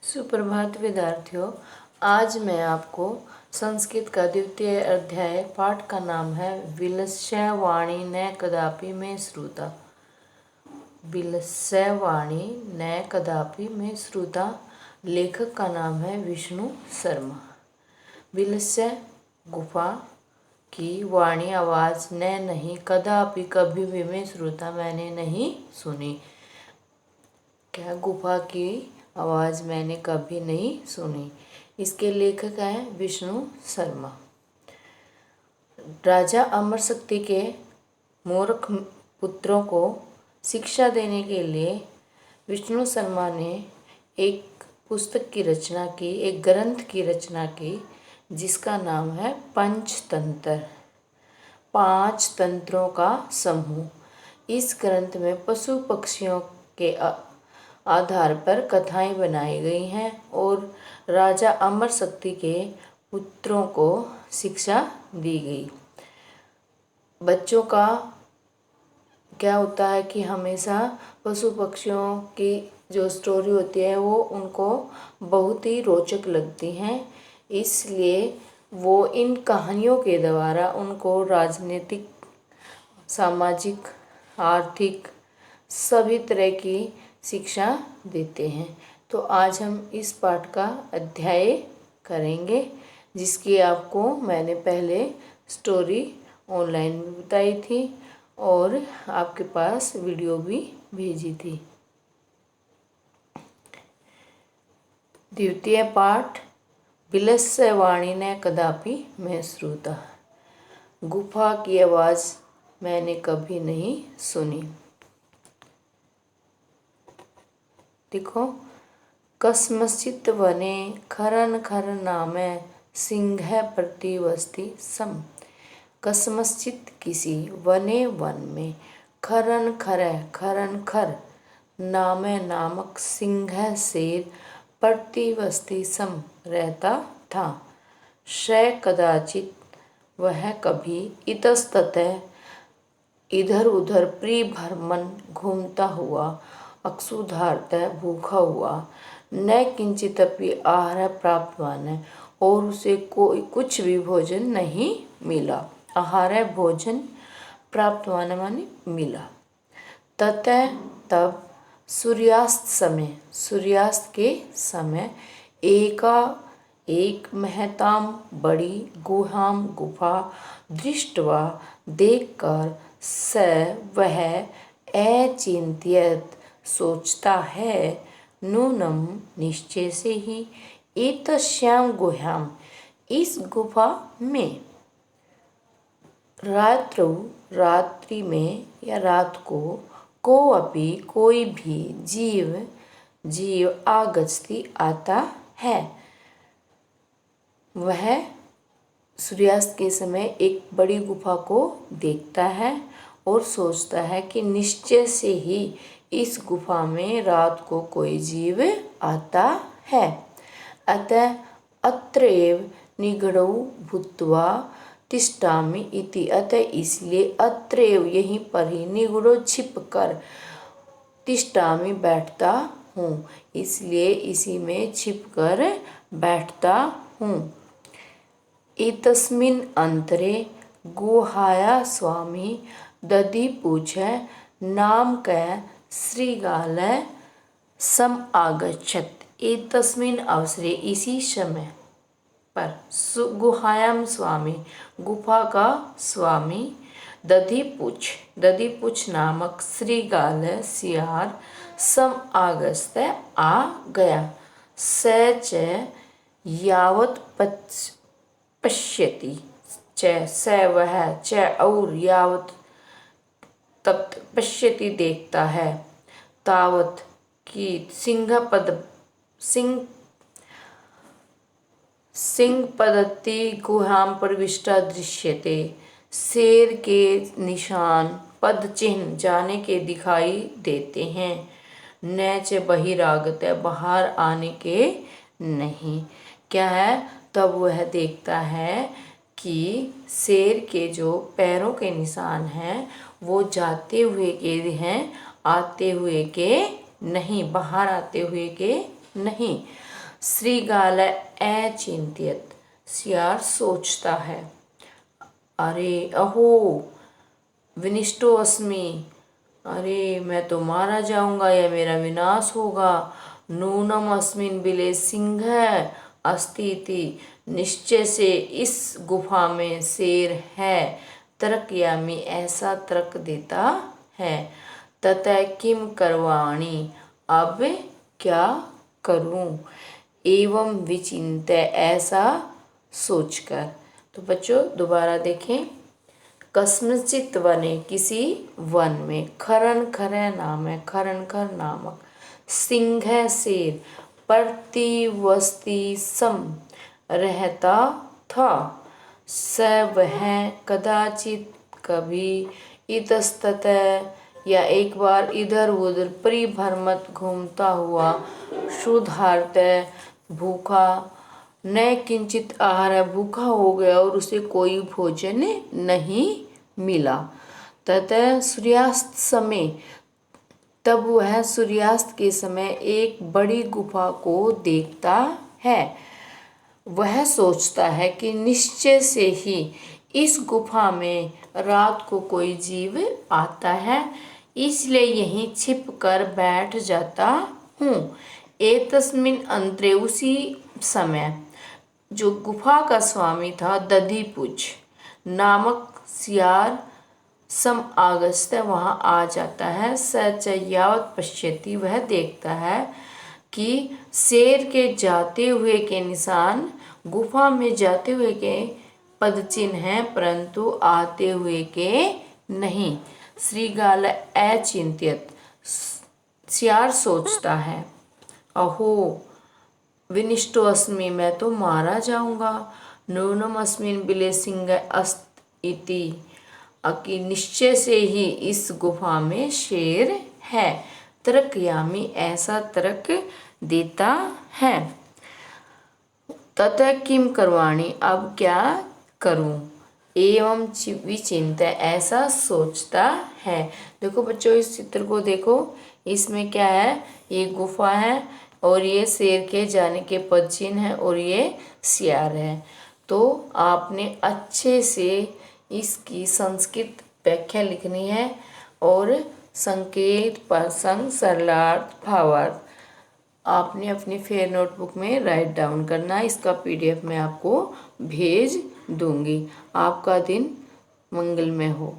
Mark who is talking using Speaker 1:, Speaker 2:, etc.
Speaker 1: सुप्रभात विद्यार्थियों। आज मैं आपको संस्कृत का द्वितीय अध्याय पाठ का नाम है विलस्य वाणी न कदापि में श्रुता। विलस्य वाणी न कदापि में श्रुता। लेखक का नाम है विष्णु शर्मा। विलस्य गुफा की वाणी आवाज़ न नहीं कदापि कभी भी में श्रुता मैंने नहीं सुनी। क्या गुफा की आवाज़ मैंने कभी नहीं सुनी। इसके लेखक हैं विष्णु शर्मा। राजा अमर शक्ति के मूर्ख पुत्रों को शिक्षा देने के लिए विष्णु शर्मा ने एक पुस्तक की रचना की, एक ग्रंथ की रचना की जिसका नाम है पंचतंत्र। 5 तंत्रों का समूह। इस ग्रंथ में पशु पक्षियों के आधार पर कथाएं बनाई गई हैं और राजा अमर शक्ति के पुत्रों को शिक्षा दी गई। बच्चों का क्या होता है कि हमेशा पशु पक्षियों की जो स्टोरी होती है वो उनको बहुत ही रोचक लगती हैं, इसलिए वो इन कहानियों के द्वारा उनको राजनीतिक, सामाजिक, आर्थिक सभी तरह की शिक्षा देते हैं। तो आज हम इस पाठ का अध्याय करेंगे जिसकी आपको मैंने पहले स्टोरी ऑनलाइन में बताई थी और आपके पास वीडियो भी भेजी थी। द्वितीय पाठ विलस्य वाणी न कदापि में श्रुता। गुफा की आवाज़ मैंने कभी नहीं सुनी। देखो, कस्मचित् वने खरन खर नामे सिंह प्रतिवसति सम। कस्मचित् किसी वने वन में खरन खर नामे नामक सिंह शेर प्रतिवसति सम रहता था। श कदाचित वह कभी इतस्ततः इधर उधर परिभ्रमण घूमता हुआ अक्षुधार्तः भूखा हुआ न किंचिदपि आहार प्राप्तवान और उसे कोई कुछ भी भोजन नहीं मिला। आहार भोजन प्राप्तवान माने मिला। ततः तब सूर्यास्त के समय एक महताम बड़ी गुहाम गुफा दृष्टवा देखकर स वह अचिंत्यत सोचता है नूनम निश्चय से ही एतस्याम गुहाम इस गुफा में रात्रि में या रात को अपि कोई भी जीव आगच्छति आता है। वह सूर्यास्त के समय एक बड़ी गुफा को देखता है और सोचता है कि निश्चय से ही इस गुफा में रात को कोई जीव आता है। अतः अत्रैव निगडौ भूत्वा तिष्ठामि इति। अतः इसलिए अत्रैव यहीं पर ही निगडौ छिप कर तिष्ठामि बैठता हूँ, इसलिए इसी में छिप कर बैठता हूँ। एतस्मिन् अंतरे गुहाया स्वामी दधि पूछे नाम क श्रीगाल सम आगच्छत। एतस्मिन् अवसरे इसी समय पर गुहायाम स्वामी गुफा का स्वामी दधिपुछ नामक श्रीगाल सियार सम आगस्त आ गया। स च यावत पश्यति स वह च और यावत तब पश्यति देखता है तावत की सिंह पद्धति गुहाम प्रविष्टा दृश्यते। शेर के निशान पद चिन्ह जाने के दिखाई देते हैं। न च बहिरागत बाहर आने के नहीं। क्या है? तब वह देखता है कि शेर के जो पैरों के निशान हैं वो जाते हुए के हैं, आते हुए के नहीं, बाहर आते हुए के नहीं। श्रीगाल अचिंत्यत, सियार सोचता है। अरे अहो विनिष्टो अस्मि, अरे मैं तो मारा जाऊंगा या मेरा विनाश होगा। नूनम अस्मिन बिले सिंह अस्ति इति, निश्चय से इस गुफा में शेर है। तर्कयामि, ऐसा तर्क देता है। ततः किम करवाणि, अब क्या करूं। एवं विचिन्त्य, ऐसा सोचकर। तो बच्चों दोबारा देखें। कस्मचित वने, किसी वन में, खरन खर नाम है, खरन खर नामक, सिंह शेर प्रतिवस्ती सम रहता था। स वह कदाचित कभी इतस्ततः, या एक बार इधर उधर, परिभ्रमत घूमता हुआ, क्षुधार्त भूखा, न किंचित आहार, भूखा हो गया और उसे कोई भोजन नहीं मिला। ततः सूर्यास्त समय, तब वह सूर्यास्त के समय एक बड़ी गुफा को देखता है। वह सोचता है कि निश्चय से ही इस गुफा में रात को कोई जीव आता है, इसलिए यहीं छिप कर बैठ जाता हूँ। एतस्मिन् अंतरे, उसी समय जो गुफा का स्वामी था दधिपुछ नामक सियार सम आगस्त, वहाँ आ जाता है। सच यावत पश्यति, वह देखता है कि शेर के जाते हुए के निशान, गुफा में जाते हुए के पदचिन्ह हैं, परंतु आते हुए के नहीं। श्रीगाल अचिंत्यत, सियार सोचता है। अहो विनिष्टो अस्मि, मैं तो मारा जाऊंगा। नूनम अस्मिन बिले सिंह अस्त इति, कि निश्चय से ही इस गुफा में शेर है। तर्कयामि, ऐसा तर्क देता है। ततः किम करवाणि, अब क्या करूं। एवं विचिन्त्य, ऐसा सोचता है। देखो बच्चों इस चित्र को देखो, इसमें क्या है, ये गुफा है और ये शेर के जाने के पद चिन्ह है और ये सियार है। तो आपने अच्छे से इसकी संस्कृत व्याख्या लिखनी है और संकेत प्रसंग सरलार्थ भावार्थ आपने अपनी फेयर नोटबुक में राइट डाउन करना है। इसका PDF मैं आपको भेज दूंगी। आपका दिन मंगलमय हो।